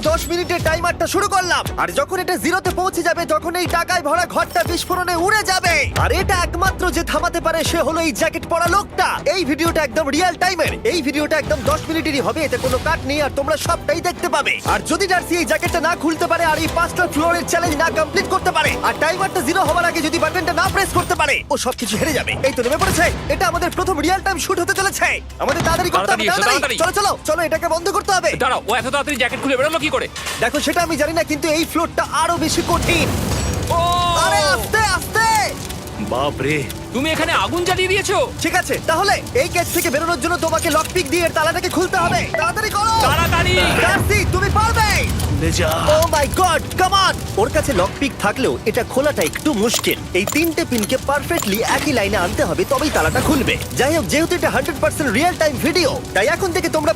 10 মিনিটের টাইমারটা শুরু করলাম, আর যখন এটা জিরোতে পৌঁছে যাবে তখন এই টাকায় ভরা ঘরটা বিস্ফোরণে উড়ে যাবে। আর এটা একমাত্র যে থামাতে পারে সে হলো এই জ্যাকেট পরা লোকটা। এই ভিডিওটা একদম রিয়েল টাইমের, এই ভিডিওটা একদম 10 মিনিটেরই হবে, এতে কোনো কাট নেই আর তোমরা সবটাই দেখতে পাবে। আর যদি ডার্সি এই জ্যাকেটটা না খুলতে পারে আর এই 5টা ফ্লোরের চ্যালেঞ্জ না কমপ্লিট করতে পারে আর টাইমারটা জিরো হওয়ার আগে যদি বাটনটা না প্রেস করতে পারে, ও সবকিছু হেরে যাবে। এই তো নেমে পড়েছে, এটা আমাদের প্রথম রিয়েল টাইম শুট হতে চলেছে। আমাদের তাড়াতাড়ি করতে হবে, তাড়াতাড়ি, তাড়াতাড়ি। চলো চলো চলো, এটাকে বন্ধ করতে হবে। দাঁড়াও, ও এত তাড়াতাড়ি জ্যাকেট খুলে বেরোলো কি করে? দেখো সেটা আমি জানি না, কিন্তু এই ফ্লোরটা আরো বেশি কঠিন। ও আরে আস্তে আস্তে। বাপ রে, তুমি এখানে আগুন জ্বালিয়ে দিয়েছো। ঠিক আছে, তাহলে এই কেস থেকে বেরোনোর জন্য তোমাকে লকপিক দিয়ে এর তালাটাকে খুলতে হবে। তাড়াতাড়ি করো তাড়াতাড়ি। ডার্সি, তুমি পারবে। খুলে যা। ও মাই গড, কাম অন। ওর কাছে লকপিক থাকলেও এটা খোলাটা একটু মুশকিল। এই 3টে পিনকে পারফেক্টলি একই লাইনে আনতে হবে, তবেই তালাটা খুলবে। যাই হোক, যেহেতু এটা 100% রিয়েল টাইম ভিডিও, তাই এখন থেকে তোমরা